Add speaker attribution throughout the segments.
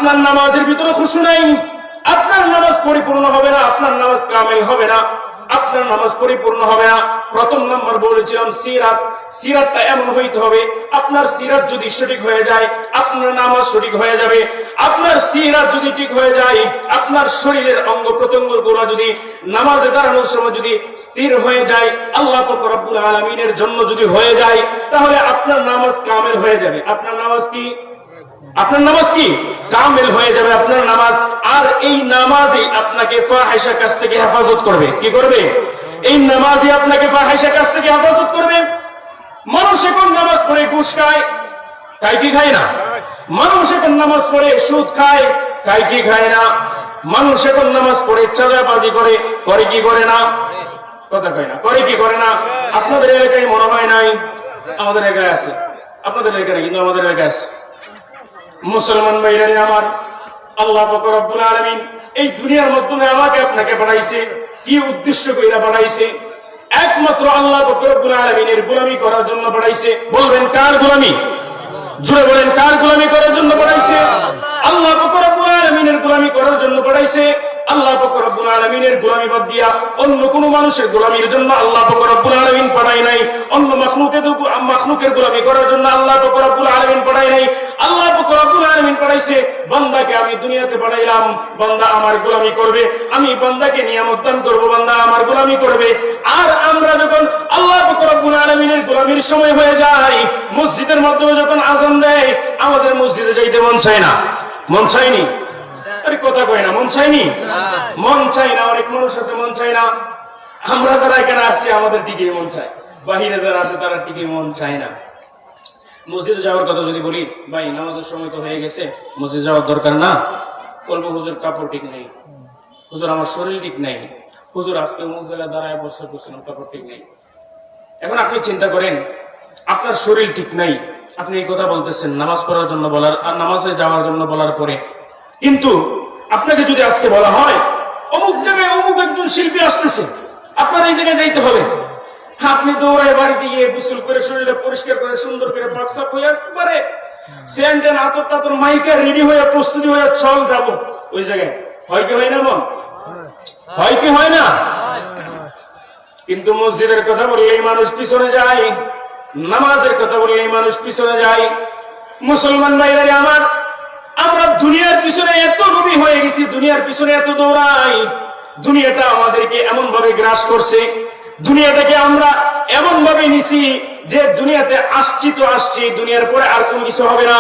Speaker 1: আপনার নামাজের ভিতরে খুশু নাই, আপনার নামাজ পরিপূর্ণ হবে না, আপনার নামাজ কামিল হবে না, আপনার নামাজ পরিপূর্ণ হবে না। প্রথম নাম্বার বলেছিলাম সিরাতটা এমন হইতে হবে, আপনার সিরাত যদি সঠিক হয়ে যায় আপনার নামাজ সঠিক হয়ে যাবে। আপনার সিরাত যদি ঠিক হয়ে যায়, আপনার শরীরের অঙ্গ প্রত্যঙ্গগুলো যদি নামাজে দাঁড়ানোর সময় যদি স্থির হয়ে যায়, আল্লাহ পাক রব্বুল আলামিনের জন্য যদি হয়ে যায়, তাহলে আপনার নামাজ কামিল হয়ে যাবে। আপনার নামাজ কি কামিল হয়ে যাবে আপনার নামাজ। আর এই নামাজই আপনাকে ফাহিশা কাজ থেকে হেফাজত করবে। কি করবে? এই নামাজই আপনাকে ফাহিশা কাজ থেকে হেফাজত করবে। মানুষ এখন নামাজ পড়ে ঘুষ খায় কি খায় না? মানুষ এখন নামাজ পড়ে সুদ খায় কি খায় না? মানুষ এখন নামাজ পড়ে চাঁদাবাজি করে কি করে না? কথা কয় না, করে কি করে না? আপনাদের এলাকায় মনে হয় নাই, আমাদের এলাকায় আছে। আপনাদের এলাকায় কিন্তু আমাদের এলাকায় আছে। মুসলমান ভাইরা আমার, আল্লাহ পাক রব্বুল আলামিন এই দুনিয়ার মাধ্যমে আমাকে আপনাকে পাঠাইছে। কি উদ্দেশ্য কইরা পাঠাইছে? একমাত্র আল্লাহ পাক রব্বুল আলামিনের গোলামি করার জন্য পাঠাইছে। বলবেন কার গোলামি? জোরে বলেন, কার গোলামি করার জন্য পাঠাইছে? আল্লাহ পাক রব্বুল আলামিনের গোলামি করার জন্য পাঠাইছে। আল্লাহ পাক রব্বুল আলামিনের গোলামি বাদ দিয়া অন্য কোন মানুষের গোলামির জন্য আল্লাহ পাক রব্বুল আলামিন পাঠায় নাই। অন্য মাখলুকের গোলামি করার জন্য আল্লাহ পাক রব্বুল আলামিন পাঠায় নাই। আল্লাহ পাক রব্বুল আলামিন পাঠাইছে, বান্দাকে আমি দুনিয়াতে পাঠাইলাম, বান্দা আমার গোলামি করবে, আমি বান্দাকে নিয়ামত দান করব, বান্দা আমার গোলামি করবে। আর আমরা যখন আল্লাহ পাক রব্বুল আলামিনের গোলামির সময় হয়ে যায়, মসজিদের মাধ্যমে যখন আযান দেয়, আমাদের মসজিদে যাইতে মন চায় না। মন চায়নি? আরে কথা কয় না, মন চাইনি? মন চাই না। অনেক মানুষ আছে মন চাই না। আমরা যারা এখানে আসছি আমাদের টিকে মন চায়, বাহিরে যারা আছে তারা টিকে মন চায় না। মসজিদে যাওয়ার কথা যদি বলি, ভাই নামাজের সময় তো হয়ে গেছে, মসজিদে যাওয়ার দরকার না। বলবো হুজুর কাপড় ঠিক নেই, হুজুর আমার শরীর ঠিক নেই, হুজুর আজকে অমুক জায়গায় দাঁড়ায় বসে করছিলাম, কাপড় ঠিক নেই। এখন আপনি চিন্তা করেন, আপনার শরীর ঠিক নাই, আপনি এই কথা বলতেছেন নামাজ পড়ার জন্য বলার, আর নামাজে যাওয়ার জন্য বলার পরে, কিন্তু আপনাকে যদি আজকে বলা হয় অমুক জায়গায় অমুক একজন শিল্পী আসতেছে, আপনার এই জায়গায় যাইতে হবে, আপনি দৌড়ায় বাড়িতে গিয়ে গোসল করে শরীরে পরিষ্কার করে সুন্দর করে পাকসাপ হয়ে একবারে স্যান্ডেন আতর টাতর মাইকা রেডি হয়ে প্রস্তুতি হয়ে চল যাব ওই জায়গায়। হয় কি হয় না? মন হয় কি হয় না? কিন্তু মসজিদের কথা বললেই মানুষ পিছনে যায়, নামাজের কথা বললেই মানুষ পিছনে যায়। মুসলমান ভাইরা আমার, আমরা দুনিয়ার পিছনে এত নবী হয়ে গেছি, দুনিয়ার পিছনে এত দৌড়াই, দুনিয়াটা আমাদেরকে এমন ভাবে গ্রাস করছে, দুনিয়াটাকে আমরা এমন ভাবে নিছি যে দুনিয়াতে আসছি তো আসছি, দুনিয়ার পরে আর কোনো কিছু হবে না।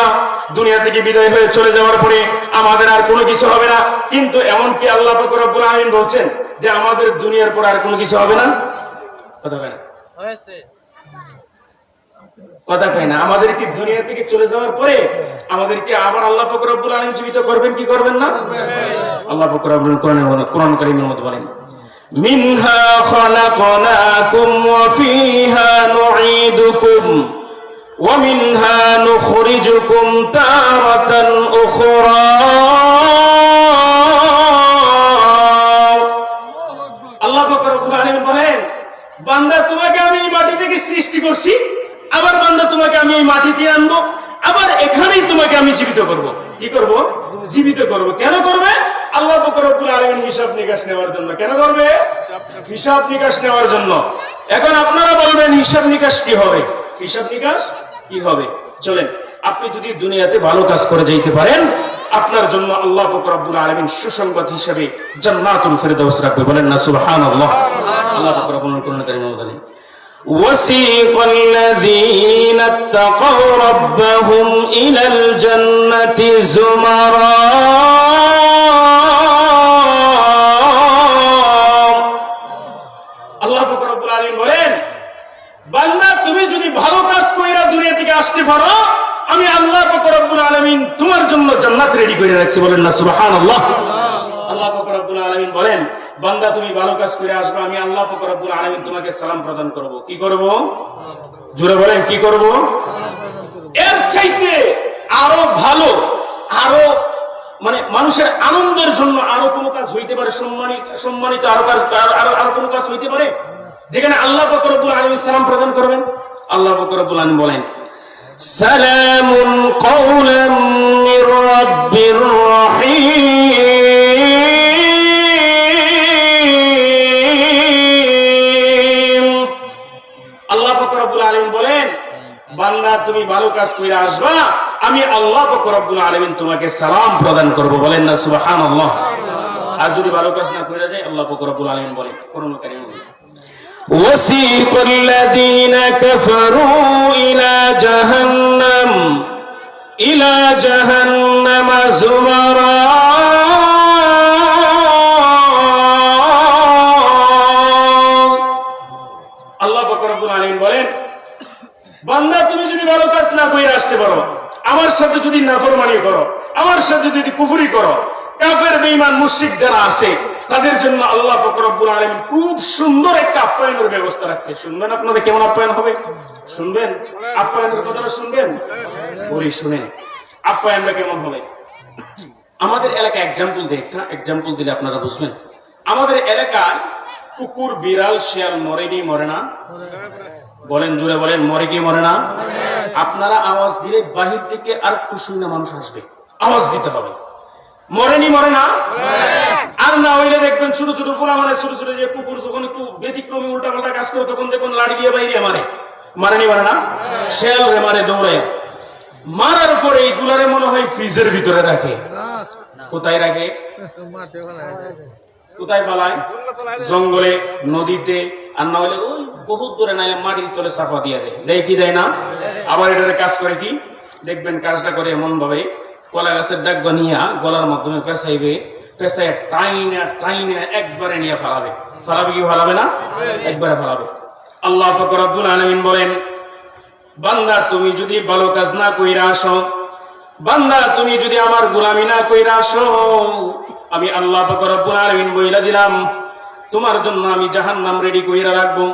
Speaker 1: দুনিয়া থেকে বিদায় হয়ে চলে যাওয়ার পরে আমাদের আর কোনো কিছু হবে না। কিন্তু এমনকি আল্লাহ পাক রব্বুল আলামিন বলছেন যে আমাদের দুনিয়ার পরে আর কোনো কিছু হবে না। কথা কয় না? কথা কয় না? আমাদের কি দুনিয়া থেকে চলে যাওয়ার পরে আমাদেরকে আবার আল্লাহ পাক রব্বুল আলামিন জীবিত করবেন কি করবেন না? আল্লাহ পাক রব্বুল কোরআন কারীমের মধ্যে বলেন, মিনহা খালাকনাকুম ওয়া ফিহা নুঈদুকুম ওয়া মিনহা নুখরিজুকুম তারাতান উখরা। আল্লাহ পাক রব্বুল আলামিন বলেন, বান্দা তোমাকে আমি এই মাটি থেকে সৃষ্টি করছি, আবার বান্দা তোমাকে আমি এই মাটিতে আনবো, আবার এখানেই তোমাকে আমি জীবিত করব। কি করব? জীবিত করব। কেন করবে? আল্লাহ পাক রব্বুল আলামিন হিসাব নিকাশ নেওয়ার জন্য। কেন করবে? হিসাব নিকাশ নেওয়ার জন্য। এখন আপনারা বলবেন হিসাব নিকাশ কি হবে? হিসাব নিকাশ কি হবে? চলেন, আপনি যদি দুনিয়াতে ভালো কাজ করে যাইতে পারেন, আপনার জন্য আল্লাহ পাক রব্বুল আলামিন সুসংবাদ হিসেবে জান্নাতুল ফেরদাউস রাখবে। বলেন না সুবহানাল্লাহ। আল্লাহ পাক রব্বুল কোরআন কারীমে বলেন, وسيق الذين اتقوا ربهم إلى الجنة زمرا আল্লাহ পাক রব্বুল আলামিন বলেন, বান্দা তুমি যদি ভালো কাজ কইরা দুনিয়া থেকে আসতে পারো, আমি আল্লাহ পাক রব্বুল আলামিন তোমার জন্য জান্নাত রেডি করে রাখছি। বলেন না সুবহানাল্লাহ। আল্লাহ পাক রব্বুল আলামিন বলেন, বান্দা তুমি ভালো কাজ করে আসবে, আমি আল্লাহ পাক রব্বুল আলামিন তোমাকে সালাম প্রদান করব। কি করব? জোরে বলেন, কি করব? এর চাইতে আরো ভালো, আরো মানে মানুষের আনন্দের জন্য আরো কোনো কাজ হইতে পারে? সম্মানিত আরো কোনো কাজ হইতে পারে যেখানে আল্লাহ পাক রব্বুল আলামিন সালাম প্রদান করবেন? আল্লাহ পাক রব্বুল আলামিন বলেন, সালামুন কাওলাম মির রাব্বির ভালো কাজ করে আসবা, আমি আল্লাহ পাক রব্বুল আলামিন তোমাকে সালাম প্রদান করব। বলেন না সুবহানাল্লাহ। আর যদি ভালো কাজ না করে যায়, আল্লাহ পাক রব্বুল আলামিন বলেন কোরআন কারীমে, وَسِيقَ الَّذِينَ كَفَرُوا إِلَى جَهَنَّمَ زُمَرًا আল্লাহ পাক রব্বুল আলামিন বলেন, বান্দা তুমি যদি ভালো কাজ না করে আসতে পারো, আমার সাথে যদি নাফরমানি করো, আমার সাথে যদি কুফরি করো, কাফের বেঈমান মুশরিক যারা আছে তাদের জন্য আল্লাহ পাক রব্বুল আলামিন খুব সুন্দর একটা আপ্যায়নের ব্যবস্থা রাখছে। শুনবেন আপনারা কেমন আপ্যায়ন হবে? শুনবেন আপ্যায়নের কথাটা? শুনবেন? বলি শুনেন আপ্যায়নটা কেমন হবে। আমাদের এলাকায় এক্সাম্পল দিলে আপনারা বুঝবেন। আমাদের এলাকায় কুকুর, বিড়াল, শিয়াল মরেনি, মরে না? বলেন জোরে বলেন, মরে কি মরে না? আপনারা আওয়াজ দিলে বাহির থেকে আর কুশুইনা মানুষ আসবে, আওয়াজ দিতে হবে। মরেনি, মরে না? আর না হইলে দেখবেন ছোট ছোট ফোলা মানে ছোট ছোট যে কুকুর যখন একটু ব্যতিক্রমী উল্টা পাল্টা কাজ করে তখন দেখবেন লাড়ি দিয়ে বাইরে মারে। মারেনি, মারে না? শিয়াল রে মারে দৌড়ে। মারার পরে এইগুলারে মনে হয় ফ্রিজের ভিতরে রাখে। কোথায় রাখে? কোথায় ফালায়? জঙ্গলে, নদীতে, আর না হলে ওই বহুত দূরে, নাইলে মাটির তলে চাপা দিয়ে দেয়। দেয় কি দেয় না? আবার এটার কাজ করে কি দেখবেন, কাজটা করে এমন ভাবে কলা গাছের ডাক বানিয়া গলার মাধ্যমে পেঁচাইবে, পেঁচাইয়া টাইনা একবারে নিয়ে ফালাবে। ফালাবে কি ফালাবে না? একবারে ফালাবে। আল্লাহ পাক রব্বুল আলামিন বলেন, বান্দা তুমি যদি ভালো কাজ না কইরা আসো, বান্দা তুমি যদি আমার গোলামি না কইরা আসো, আমি আল্লাহ পাক রব্বুল আলামিন বইলা দিলাম তোমার জন্য আমি জাহান্নাম রেডি কইরা রাখবো।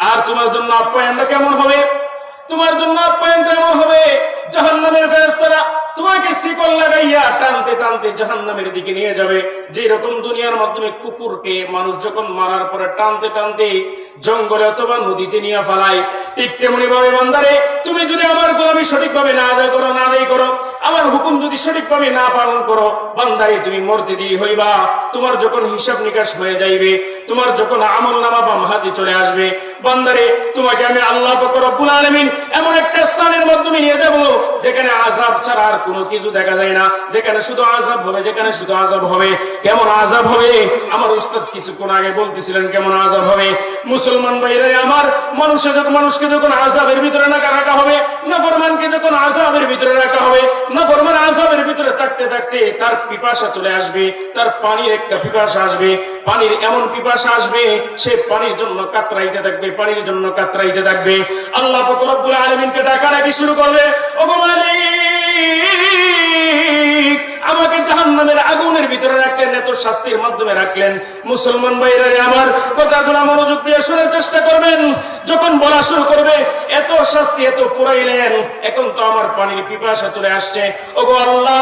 Speaker 1: আর তোমার জন্য আপ্যায়নটা কেমন হবে? তোমার জন্য আপ্যায়নটা এমন হবে, জাহান্নামের ফেরেশতারা তোমাকে শিকল লাগাইয়া টানতে টানতে জাহান্নামের দিকে নিয়ে যাবে। যে রকম দুনিয়ার মাধ্যমে কুকুরকে মানুষ যখন মারার পরে টানতে টানতে জঙ্গলে অথবা নদীতে নিয়ে ফেলায়, ঠিক তেমনি ভাবে বান্দারে তুমি যদি আমার গোলামি সঠিকভাবে না আদায় করো, আমার হুকুম যদি সঠিকভাবে না পালন করো, বান্দারে তুমি মরতে দেরি হইবা। তোমার যখন হিসাব নিকাশ হয়ে যাইবে, তোমার যখন আমলনামা বাম হাতে চলে আসবে, বান্দারে তোমাকে আমি আল্লাহ পাক রব্বুল আলামিন এমন একটা স্থানের মাধ্যমে নিয়ে যাব যেখানে আযাব ছাড়া আর কোনো কিছু দেখা যায় না, যেখানে শুধু আযাব হবে, যেখানে শুধু আযাব হবে। কেমন আযাব হবে? আমার উস্তাদ কিছুক্ষণ আগে বলতেছিলেন কেমন আযাব হবে। মুসলমান ভাইরা আমার, মানুষকে যখন আযাবের ভিতরে রাখা হবে, নাফরমানকে যখন আযাবের ভিতরে রাখা হবে, নাফরমান আযাবের ভিতরে থাকতে থাকতে তার পিপাসা চলে আসবে, তার পানির একটা পিপাসা আসবে, পানির এমন পিপাসা আসবে সে পানির জন্য কাতরাইতে থাকবে, পানির জন্য কাতরাইতে থাকবে। আল্লাহ পাক রব্বুল আলামিনকে ডাকাডাকি শুরু করবে, ওগো মালিক আমাকে জাহান্নামের আগুনের ভিতরে রাখলেন, এত শাস্তির মাধ্যমে রাখলেন। মুসলমান ভাইরা আমার কথাগুলো মনোযোগ দিয়ে শোনার চেষ্টা করবেন। যখন বলা শুরু করবে এত শাস্তি এত পুরাইলেন, এখন তো আমার পানির পিপাসা চলে আসছে, ওগো আল্লাহ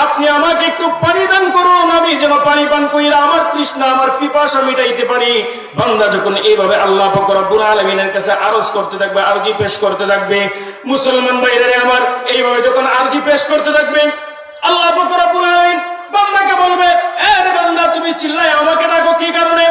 Speaker 1: আপনি আমাকে একটু পানি দান করুন, আমি যেন পানি পান কইরা আমার তৃষ্ণা আমার পিপাসা মিটাইতে পারি। বান্দা যখন এইভাবে আল্লাহ পাক রব্বুল আলামিনের কাছে আরজ করতে থাকবে, আরজি পেশ করতে থাকবে, মুসলমান ভাইরা আমার এইভাবে যখন আরজি পেশ করতে থাকবে, আল্লাহ পাক রব্বুল আলামিন বান্দাকে বলবে, এ রে বান্দা তুমি চিল্লায় আমাকে ডাকো কি কারণে?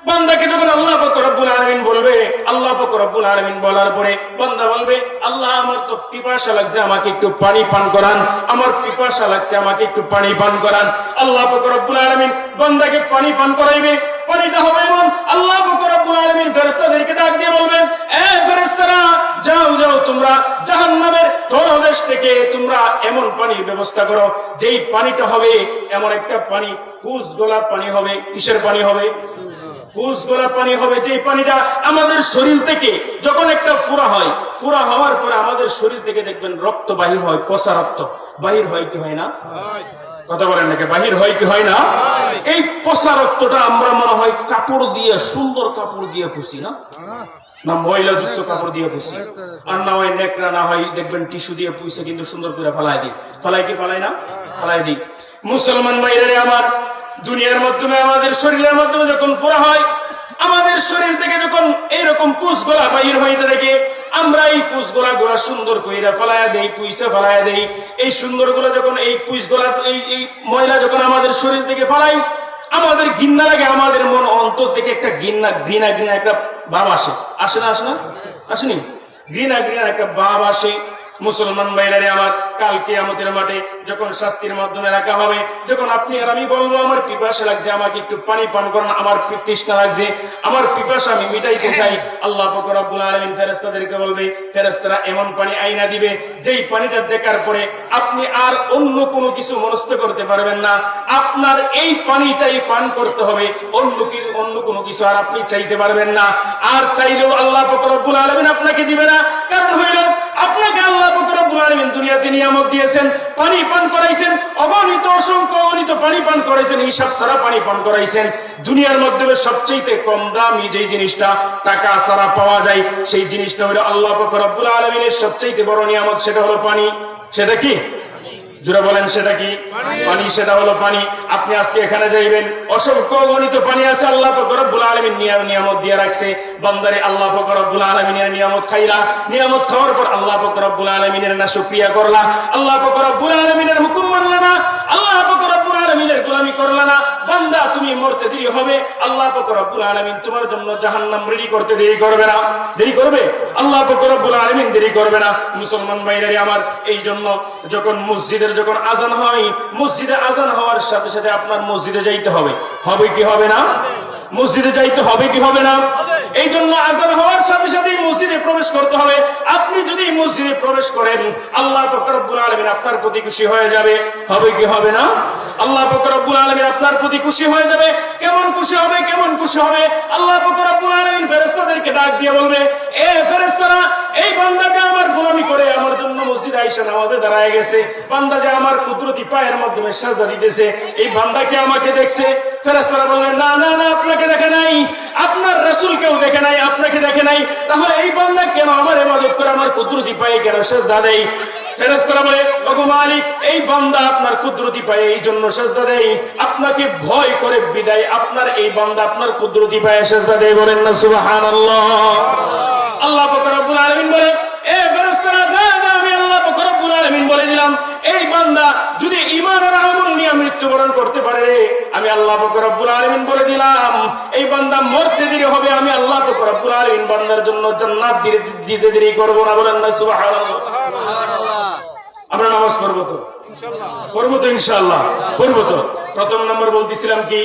Speaker 1: বান্দাকে যখন আল্লাহ পাক রব্বুল আলামিন বলবে, আল্লাহ পাক রব্বুল আলামিন বলার পরে বান্দা বলবে, আল্লাহ আমার তো পিপাসা লাগছে, আমাকে একটু পানি পান করান, আমার পিপাসা লাগছে, আমাকে একটু পানি পান করান। আল্লাহ পাক রব্বুল আলামিন বান্দাকে পানি পান করাইবে। পানিটা হবে এমন, আল্লাহ পাক রব্বুল আলামিন ফেরেশতাদেরকে ডাক দিয়ে বলবেন, এ ফেরেশতারা যাও যাও তোমরা জাহান্নামের তলদেশ থেকে তোমরা এমন পানির ব্যবস্থা করো যেই পানিটা হবে এমন একটা পানি, পুষ গোলাপ পানি হবে। কিসের পানি হবে? পুষ গোলাপ পানি হবে। যে পানিটা আমাদের শরীর থেকে যখন একটা ফুরা হয়, ফুরা হওয়ার পরে আমাদের শরীর থেকে দেখবেন রক্ত বাহির হয়, পচা রক্ত বাহির হয় কি হয় না? কথা বলেন নাকি? বাহির হয় কি হয় না? এই পচা রক্তটা আমরা মনে হয় কাপড় দিয়ে, সুন্দর কাপড় দিয়ে পুষি না, না ময়লা যুক্ত কাপড় দিয়ে পুষি, আর না হয় নেকড়া, না হয় দেখবেন টিস্যু দিয়ে পুষে কিন্তু সুন্দর করে ফালাই দিই। ফালাই কি ফালাই না? ফালাই দিই। মুসলমান ভাইরা আমার, দুনিয়ার মাধ্যমে আমাদের শরীরের মাধ্যমে যখন ফোড়া হয়, আমাদের শরীর থেকে যখন এইরকম পুষ গোলা বাহির হইতে থাকে, আমরা এই পুষ গোলা সুন্দর কইরা ফালাইয়া দেই, পুইসা ফালাইয়া দেই। এই সুন্দর গোলা যখন এই পুষ গোলা এই ময়লা যখন আমাদের শরীর থেকে ফালাই, আমাদের ঘৃণা লাগে, আমাদের মন অন্তর থেকে একটা ঘৃণা একটা ভাব আসে। আসে না? আসে না? আসেনি? ঘৃণা একটা ভাব আসে। মুসলমান ভাইরা আমার, কাল কিয়ামতের মাঠে যখন শাস্তির মাধ্যমে রাখা হবে, যখন আপনি আর আমি বলবো আমার পিপাসা লাগছে, আমাকে একটু পানি পান করেন, আমার তৃষ্ণা লাগছে, আমার পিপাসা আমি মিটাইতে চাই, আল্লাহ পাক রব্বুল আলামিন ফেরেশতাদেরকে বলবে, ফেরেশতারা এমন পানি আইনা দিবে যেই পানিটা দেখার পরে আপনি আর অন্য কোনো কিছু মনস্থ করতে পারবেন না, আপনার এই পানিটাই পান করতে হবে, অন্য কোনো কিছু আর আপনি চাইতে পারবেন না। আর চাইলেও আল্লাহ পাক রব্বুল আলামিন আপনাকে দিবে না, কারণ হইল আপনাকে আল্লাহ পাক রব্বুল আলামিন দুনিয়াতে নিয়ামত দিয়েছেন, পানি পান করাইছেন, অগণিত অসংখ্য অগণিত পানি পান করাইছেন, হিসাব ছাড়া পানি পান করাইছেন। দুনিয়ার মধ্যে সবচেয়ে কম দামি যেই জিনিসটা টাকা ছাড়া পাওয়া যায়, সেই জিনিসটা হলো আল্লাহ পাক রব্বুল আলামিনের সবচেয়ে বড় নিয়ামত, সেটা হলো পানি। সেটা কি? জোরে বলেন, সেটা কি? পানি। সেটা হলো পানি। আপনি আজকে এখানে যাইবেন, অসংখ্য গণিত পানি আছে, আল্লাহ পাক রব্বুল আলামিন নিয়ামত দিয়ে রাখছে। বান্দারে আল্লাহ পাক রব্বুল আলামিনের নিয়ামত খাইলা, নিয়ামত খাওয়ার পর আল্লাহ পাক রব্বুল আলামিনের না শুকরিয়া করলা, আল্লাহ পাক রব্বুল আলামিনের হুকুম মানলা না, আল্লাহ পাক রব্বুল আলামিনের গোলামি করলা না, বান্দা তুমি মরতে দেরি হবে, আল্লাহ পাক রব্বুল আলামিন তোমার জন্য জাহান্নাম রেডি করতে দেরি করবে না। দেরি করবে? আল্লাহ পাক রব্বুল আলামিন দেরি করবে না। মুসলমান ভাইরা আমার, এই জন্য যখন মসজিদের যখন আজান হয়, মসজিদে আজান হওয়ার সাথে সাথে আপনার মসজিদে যাইতে হবে। হবে কি হবে না? মসজিদে যাইতে হবে কি হবে না? এই জন্য আজান হওয়ার সাথে সাথে মসজিদে প্রবেশ করতে হবে। আপনি যদি মসজিদে প্রবেশ করেন, আল্লাহ পাক রব্বুল আলামিন আপনার প্রতি খুশি হয়ে যাবে। হবে কি হবে না? আল্লাহ পাক রব্বুল আলামিন আপনার প্রতি খুশি হয়ে যাবে। কেমন খুশি হবে? কেমন খুশি হবে? আল্লাহ পাক রব্বুল আলামিন ফেরেশতাদেরকে ডাক দিয়ে বলবে, এ ফেরেশতারা, এই বান্দা যে আমার গোলামি করে আমার জন্য মসজিদে আইসা নামাজে দাঁড়ায় গেছে, বান্দা যে আমার কুদরতি পায়ের মাধ্যমে সাজদা দিতেছে, এই বান্দাকে আমাকে দেখছে। ফেরেশতারা বললেন, না না না, আপনাকে দেখে নাই, আপনার রাসূলকেও দেখে নাই, আপনাকে দেখে নাই, তাহলে এই বান্দা কেন আমার ইবাদত করে, আমার কুদরতি পায়ে কেন সাজদা দেয়? ফেরেশতারা বলে, ওগো মালিক, এই বান্দা আপনার কুদরতি পায়ে এই জন্য সাজদা দেয়, আপনাকে ভয় করে বিদায় আপনার এই বান্দা আপনার কুদরতি পায়ে সাজদা দেয়। বলেন না সুবহানাল্লাহ। আল্লাহ পাক রব্বুল আলামিন বলে, এ ফেরেশতারা, যা যা, আমি আল্লাহ পাক রব্বুল আলামিন বলে দিলাম, এই বান্দা যদি ঈমান আর আমল নিয়ে মৃত্যুবরণ করতে পারে, আমি আল্লাহ পাক রব্বুল আলামিন বলে দিলাম, এই বান্দা মরতে দেরি হবে, আমি আল্লাহ পাক রব্বুল আলামিন বান্দার জন্য জান্নাত দিতে দেরি করব না। বলেন না সুবহানাল্লাহ। আমরা নামাজ পড়বো তো? পড়বো তো ইনশাআল্লাহ, পড়বো তো। প্রথম নম্বর বলতেছিলাম কি?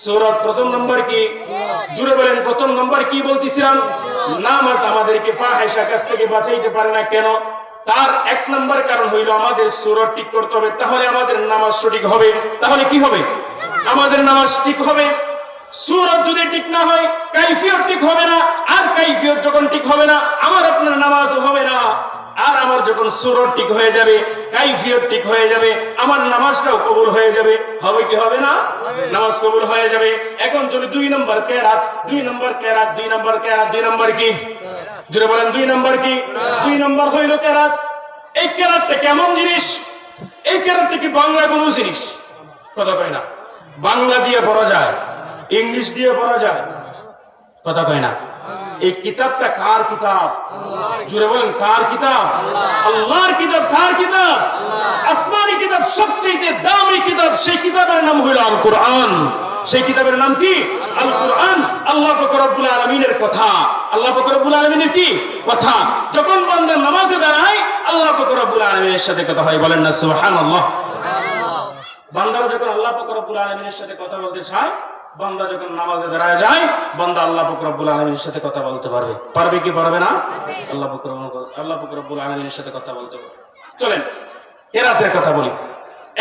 Speaker 1: সূরা। প্রথম নম্বর কি? জুড়ে বলেন, প্রথম নম্বর কি বলতেছিলাম? নামাজ আমাদেরকে ফাহিশা কাজ থেকে বাঁচাইতে পারে না। কেন? তার এক নম্বর কারণ হইল আমাদের সূরত ঠিক করতে হবে, তাহলে আমাদের নামাজ সঠিক হবে। তাহলে কি হবে? আমাদের নামাজ ঠিক হবে। সূরত যদি ঠিক না হয়, কাইফিয়ত ঠিক হবে না, আর কাইফিয়ত যখন ঠিক হবে না, আমার আপনার নামাজ হবে না। আর আমার যখন সূরত ঠিক হয়ে যাবে, কাইফিয়ত ঠিক হয়ে যাবে, আমার নামাজটাও কবুল হয়ে যাবে। হবে কি হবে না? নামাজ কবুল হয়ে যাবে। এখন চলে 2 নম্বর কেরাত। 2 নম্বর কেরাত, 2 নম্বর কেরাত। 2 নম্বর কি? জোরে বলেন, 2 নম্বর কি? 2 নম্বর হইল কেরাত। এই কেরাতটা কেমন জিনিস? এই কেরাতটা কি বাংলা কোনো জিনিস? কথা কয় না। বাংলা দিয়ে পড়া যায়, ইংলিশ দিয়ে পড়া যায়, কথা কয় না। এই কিতাবটা কার কিতাব? জোরে বলেন, কার কিতাব? আল্লাহর কিতাব। কার কিতাব? আসমানি কিতাব, সবচেয়ে দামি কিতাব। সেই কিতাবের নাম হইল আল কোরআন। সেই কিতাবের নাম কি? আল কোরআন। আল্লাহ পাক রব্বুল আলামিনের কথা। আল্লাহ পাক রব্বুল আলামিনের কি কথা? যখন বান্দা নামাজে দাঁড়ায়, আল্লাহ পাক রব্বুল আলামিনের সাথে কথা হয়। বলেন না সুবহানাল্লাহ। বান্দারা যখন আল্লাহ পাক রব্বুল আলামিনের সাথে কথা বলতে চায়, বান্দা যখন নামাজে দাঁড়ায় যায়, বান্দা আল্লাহ পাক রব্বুল আলামিনের সাথে কথা বলতে পারবে। পারবে কি পারবে না? আল্লাহ পাক রব্বুল আলামিনের সাথে কথা বলতে পারবে। চলেন কেরাতের কথা বলি।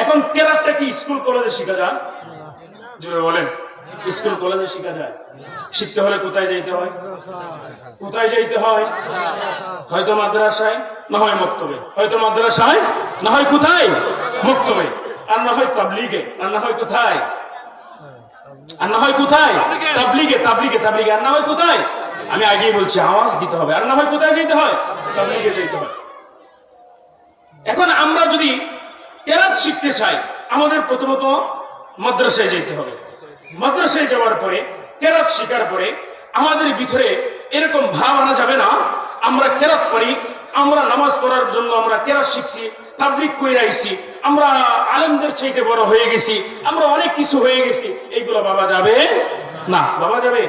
Speaker 1: এখন কেরাতটা কি স্কুল কলেজে শেখা যায়? জোরে বলেন, স্কুল কলেজে শেখা যায়? শিখতে হলে কোথায় যাইতে হয়? কোথায় যাইতে হয়? হয়তো মাদ্রাসায়, না হয় মক্তবে। হয়তো মাদ্রাসায়, না হয় কোথায়? মক্তবে। আর না হয় তাবলীগে, আর না হয় কোথায়? আর না হয় কোথায়? তাবলীগে। তাবলীগে, তাবলীগে। আর না হয় কোথায়? আমি আগেই বলছি, আওয়াজ দিতে হবে। আর না হয় কোথায় যেতে হয়? তাবলীগে যেতে হয়। এখন আমরা যদি কেরাত শিখতে চাই, আমাদের প্রথমত মাদ্রাসায় যেতে হবে। মাদ্রাসায় যাওয়ার পরে, কেরাত শিখার পরে আমাদের ভিতরে এরকম ভাব আনা যাবে না আমরা কেরাত পারি, আমরা নামাজ পড়ার জন্য আমরা কেরাত শিখছি, তাবলীগ কইরা আইছি, আমরা আলেমদের চাইতে বড় হয়ে গেছি, আমরা অনেক কিছু হয়ে গেছি। এইগুলো বাবা যাবে না। বাবা যাবে?